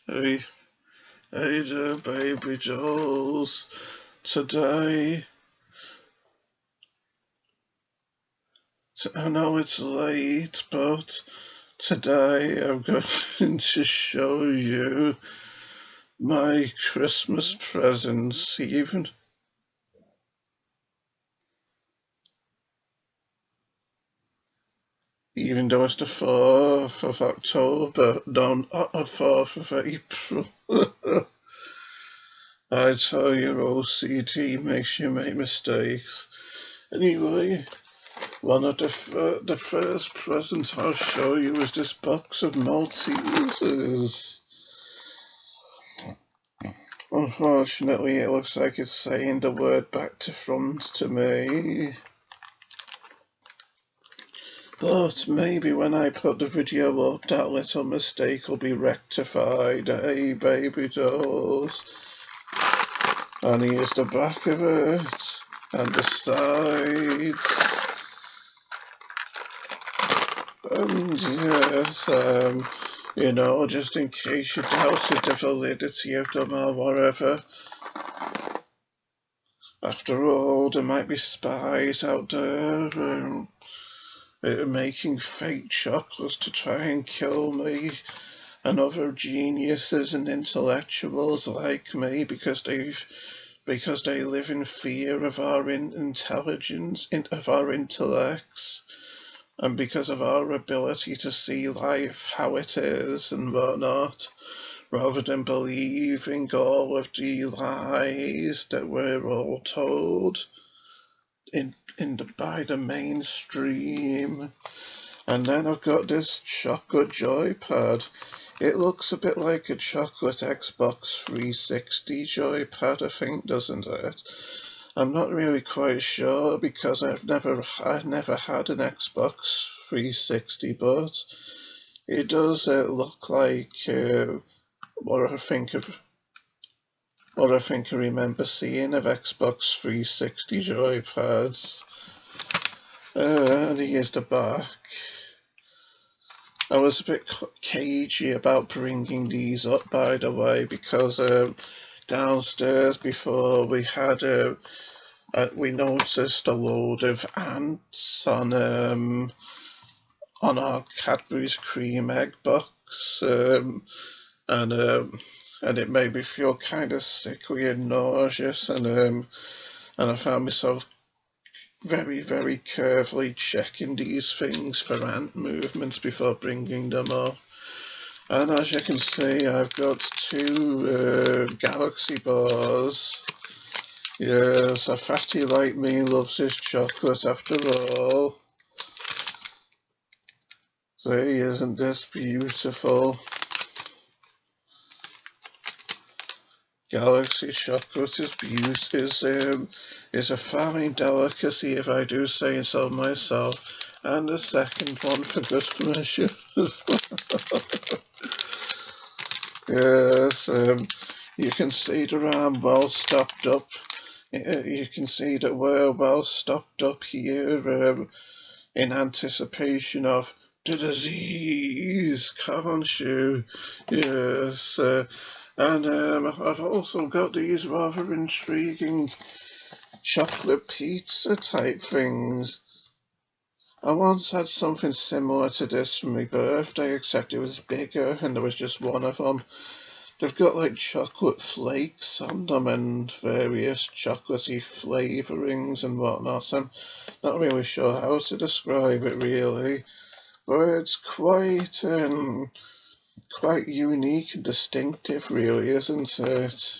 Hey, hey there, baby dolls. Today, I know it's late, but today I'm going to show you my Christmas presents, even though it's the 4th of October, no, not the 4th of April. I tell you, OCD makes you make mistakes. Anyway, one of the first presents I'll show you is this box of Maltesers. Unfortunately, it looks like it's saying the word back to front to me. But maybe when I put the video up, that little mistake will be rectified. Hey, baby dolls. And here's the back of it, and the sides. And yes, just in case you doubted the validity of them or whatever. After all, there might be spies out there making fake chocolates to try and kill me and other geniuses and intellectuals like me because they live in fear of our intelligence, of our intellects. And because of our ability to see life how it is and whatnot, rather than believing all of the lies that we're all told by the mainstream. And then I've got this chocolate joypad. It looks a bit like a chocolate Xbox 360 joypad, I think, doesn't it? I'm not really quite sure because I've never had an Xbox 360, but it does look like what I think I remember seeing of Xbox 360 joypads. And here's the back. I was a bit cagey about bringing these up, by the way, because downstairs before we had we noticed a load of ants on our Cadbury's cream egg box, and it made me feel kind of sickly and nauseous, and I found myself very, very carefully checking these things for ant movements before bringing them up. And as you can see, I've got two Galaxy bars. Yes, a fatty like me loves his chocolate after all. See, isn't this beautiful? Galaxy chocolate is a fine delicacy, if I do say so myself, and a second one for good measure as well. Yes, you can see that I'm well stocked up. You can see that we're well stocked up here in anticipation of the disease, can't you? Yes, and I've also got these rather intriguing chocolate pizza type things. I once had something similar to this for my birthday, except it was bigger and there was just one of them. They've got like chocolate flakes on them and various chocolatey flavourings and whatnot. I'm not really sure how to describe it really, but it's quite unique and distinctive really, isn't it?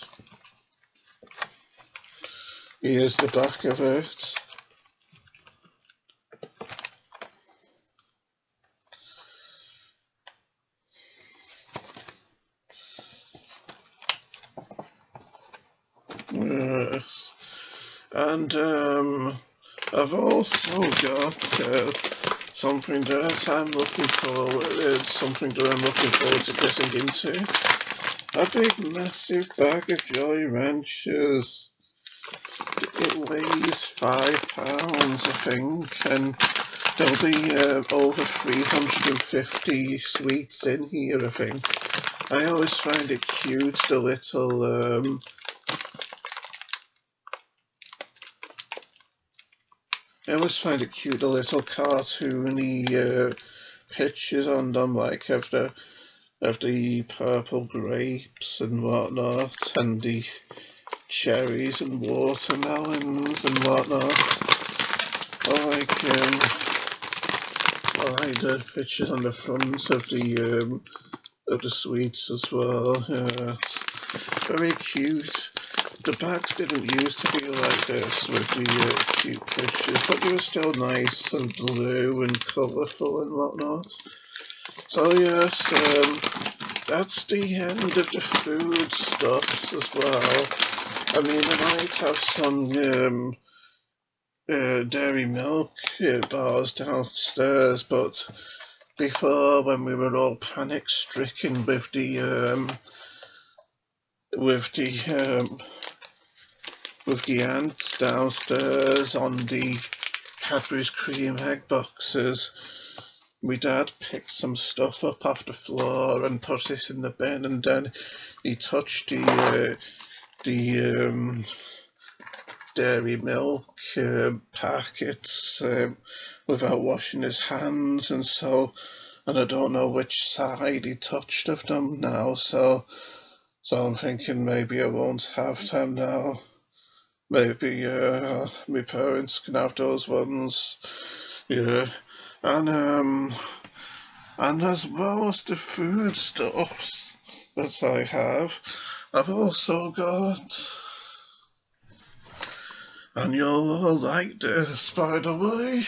Here's the back of it. Yes. And I've also got something that I'm looking forward to getting into. A big massive bag of Jolly Ranchers. It weighs £5, I think, and there'll be over 350 sweets in here, I think. I always find it cute, the little cartoony pictures on them, like of the purple grapes and whatnot, and the cherries and watermelons and whatnot. I like the pictures on the front of the sweets as well. Very cute. The bags didn't used to be like this with the cute pictures, but they were still nice and blue and colourful and whatnot. So yes, that's the end of the food stuff as well. I mean, I might have some dairy milk bars downstairs, but before, when we were all panic-stricken with the ants downstairs on the Cadbury's cream egg boxes, my dad picked some stuff up off the floor and put it in the bin, and then he touched the dairy milk packets without washing his hands, and I don't know which side he touched of them now, so I'm thinking maybe I won't have them now. Maybe my parents can have those ones. Yeah. And as well as the foodstuffs that I have, I've also got, and you'll all like this, by the way,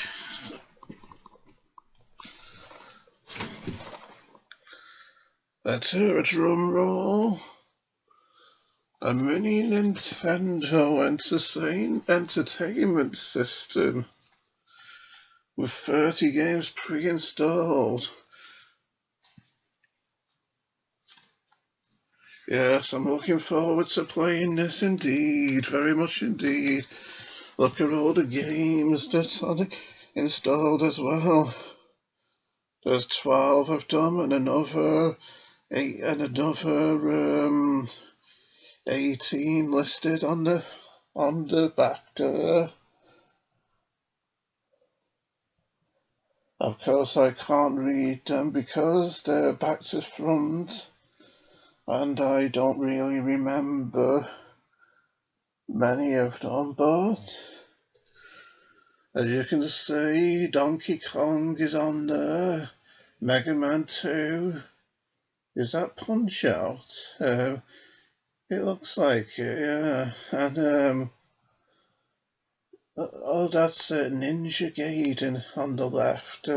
let's hear a drum roll. A mini Nintendo entertainment system with 30 games pre-installed. Yes, I'm looking forward to playing this indeed, very much indeed. Look at all the games that are installed as well. There's 12 of them, and another 8 and another 18 listed on the back there. Of course, I can't read them because they're back to front, and I don't really remember many of them, but as you can see, Donkey Kong is on there, Mega Man 2, is that Punch-Out? It looks like it, yeah, and that's Ninja Gaiden on the left,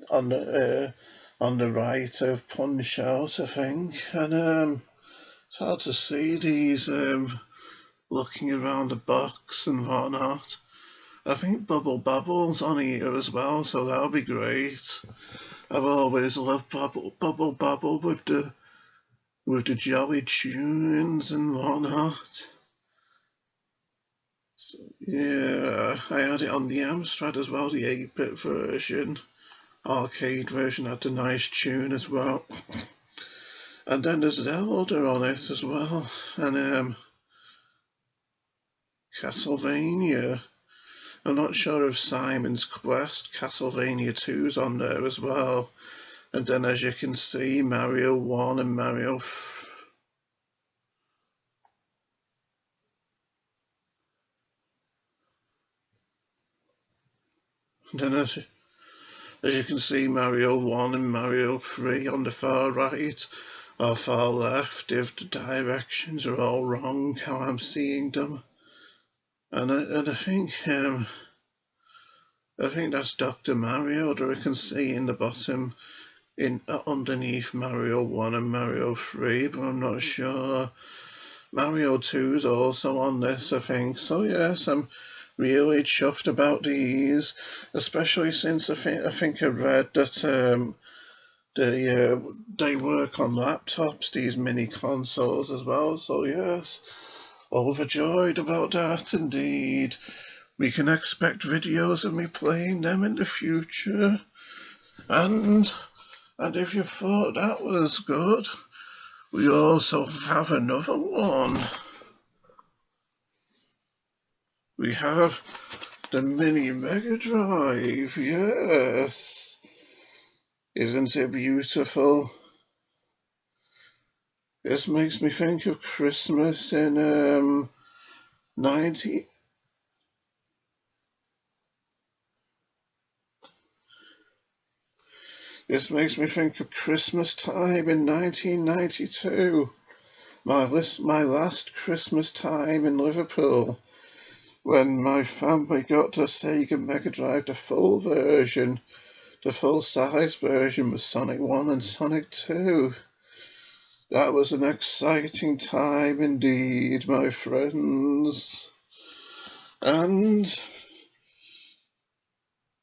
on the right of Punch-Out, I think, and it's hard to see these looking around the box and whatnot. I think Bubble Babble's on here as well, so that'll be great. I've always loved Bubble Babble with the jolly tunes and whatnot. So, yeah, I had it on the Amstrad as well, the 8-bit version. Arcade version had a nice tune as well. And then there's Zelda on it as well, and Castlevania. I'm not sure if Simon's Quest, Castlevania 2's on there as well. And then, as you can see, Mario 1 and Mario... And then, as you can see, Mario 1 and Mario 3 on the far right or far left, if the directions are all wrong, how I'm seeing them. And I think that's Dr. Mario that I can see in the bottom, underneath Mario 1 and Mario 3, but I'm not sure. Mario 2 is also on this, I think. So yes, I'm really chuffed about these, especially since I think I read that they work on laptops, these mini consoles as well. So yes, overjoyed about that indeed. We can expect videos of me playing them in the future. And if you thought that was good, We also have another one. We have the Mini Mega Drive, yes. Isn't it beautiful? This makes me think of Christmas in 90. This makes me think of Christmas time in 1992. My last Christmas time in Liverpool, when my family got the Sega Mega Drive, the full version. The full-size version was Sonic 1 and Sonic 2. That was an exciting time indeed, my friends. And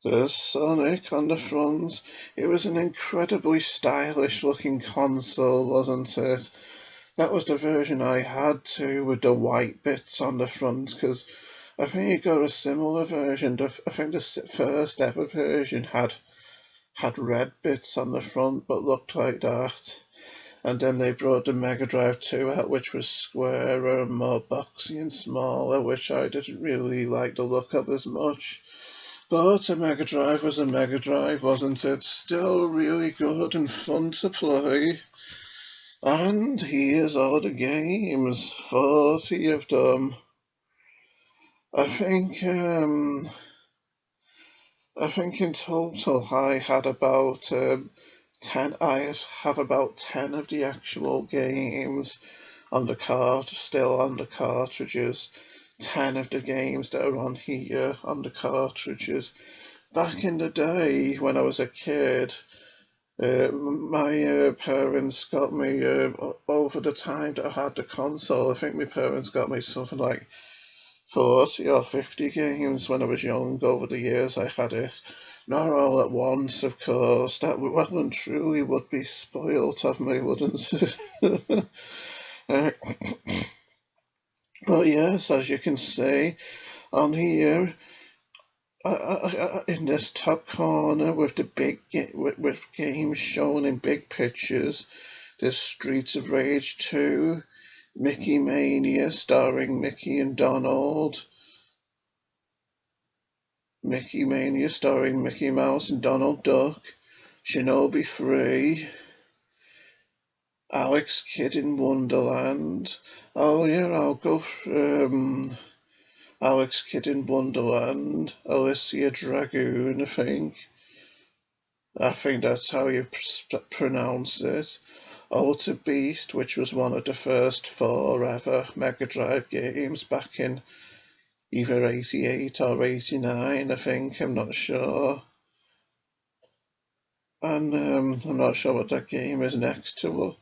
the Sonic on the front, it was an incredibly stylish looking console, wasn't it? That was the version I had too, with the white bits on the front, because I think you got a similar version. I think the first ever version had red bits on the front but looked like that. And then they brought the Mega Drive 2 out, which was squarer and more boxy and smaller, which I didn't really like the look of as much. But a Mega Drive was a Mega Drive, wasn't it? Still really good and fun to play. And here's all the games, 40 of them. I think in total I had about 10. I have about 10 of the actual games on the still on the cartridges. 10 of the games that are on here on the cartridges. Back in the day when I was a kid, my parents got me over the time that I had the console. I think my parents got me something like 40 or 50 games when I was young. Over the years I had it. Not all at once, of course. That well and truly would be spoilt of me, wouldn't it? But yes, as you can see on here, in this top corner with the with games shown in big pictures, there's Streets of Rage 2, Mickey Mania starring Mickey and Donald, Mickey Mania starring Mickey Mouse and Donald Duck, Shinobi 3, Alex Kidd in Wonderland. Oh yeah, I'll go for Alex Kidd in Wonderland, Alicia Dragoon, I think. I think that's how you pronounce it. Alter Beast, which was one of the first 4 ever Mega Drive games back in either 88 or 89, I think, I'm not sure. And I'm not sure what that game is next to.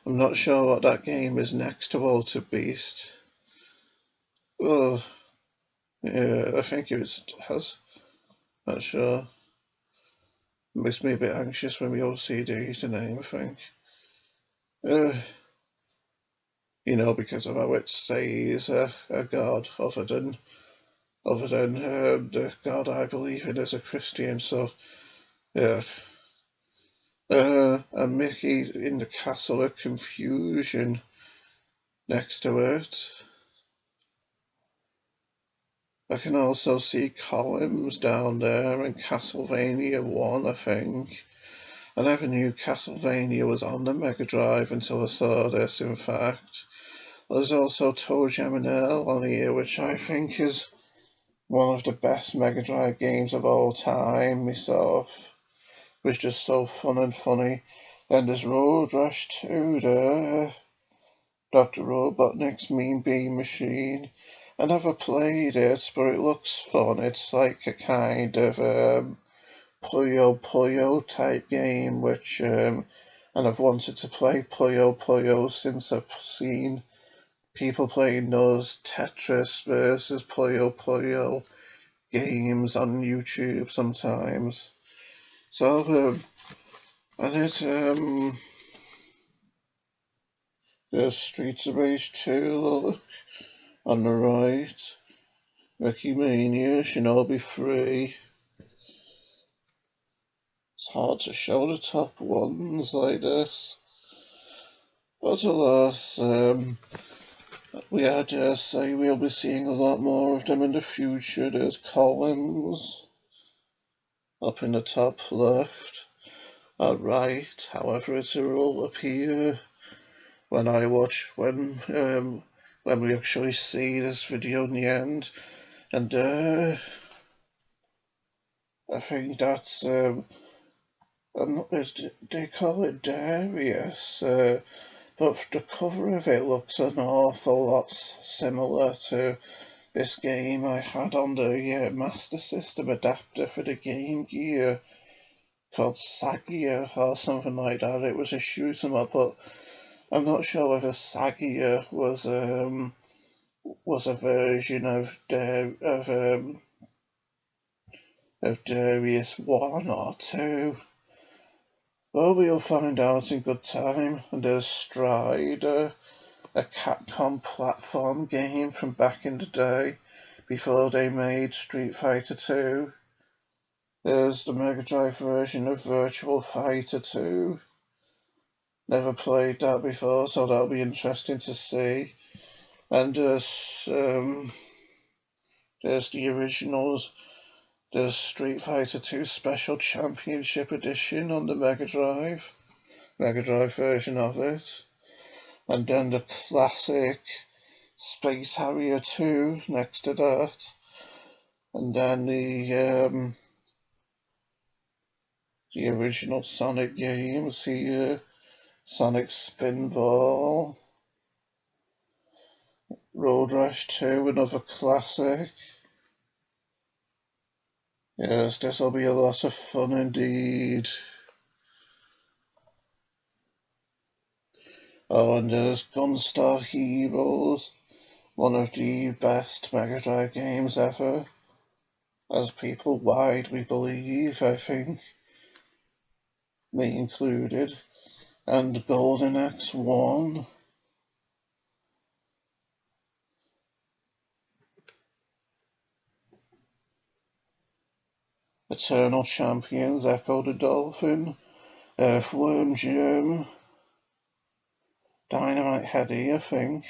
I'm not sure what that game is next to Alter Beast. Oh, yeah, I think it has. Not sure. Makes me a bit anxious when we OCD the name, I think. Because of how it says a god other than the God I believe in as a Christian. So, yeah. And Mickey in the Castle of Confusion next to it. I can also see columns down there in Castlevania 1, I think. I never knew Castlevania was on the Mega Drive until I saw this, in fact. There's also ToeJam and Earl on here, which I think is one of the best Mega Drive games of all time myself. It was just so fun and funny. Then there's Road Rash 2 there, Dr. Robotnik's Mean Bean Machine. I never played it, but it looks fun. It's like a kind of Puyo Puyo type game, which and I've wanted to play Puyo Puyo since I've seen people playing those Tetris versus Puyo Puyo games on YouTube sometimes. So and it's there's Streets of Rage 2, look, on the right. Mickey Mania, Shinobi 3. hard to show the top ones like this. But alas, I dare say we'll be seeing a lot more of them in the future. There's Collins up in the top left. Right, however, it will appear when we actually see this video in the end. And I think that's they call it Darius, but the cover of it looks an awful lot similar to this game I had on the Master System adapter for the Game Gear called Sagia or something like that. It was a shoot 'em up, but I'm not sure whether Sagia was a version of Darius 1 or 2. Well, we'll find out in good time. And there's Strider, a Capcom platform game from back in the day, before they made Street Fighter 2. There's the Mega Drive version of Virtual Fighter 2. Never played that before, so that'll be interesting to see. And there's the originals. There's Street Fighter 2 Special Championship Edition on the Mega Drive version of it. And then the classic Space Harrier 2 next to that. And then the original Sonic games here. Sonic Spinball. Road Rash 2, another classic. Yes, this'll be a lot of fun indeed. Oh, and there's Gunstar Heroes, one of the best Mega Drive games ever, as people widely believe, I think, me included, and Golden Axe 1. Eternal Champions, Echo the Dolphin, Earthworm Jim, Dynamite Headdy, I think,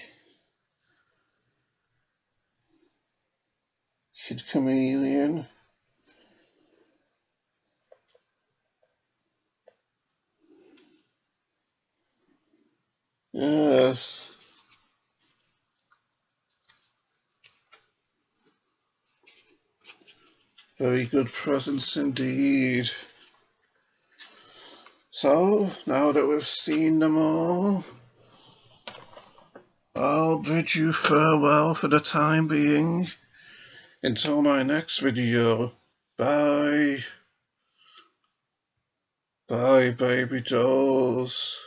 Kid Chameleon. Yes. Very good presents indeed. So, now that we've seen them all, I'll bid you farewell for the time being. Until my next video. Bye. Bye, baby dolls.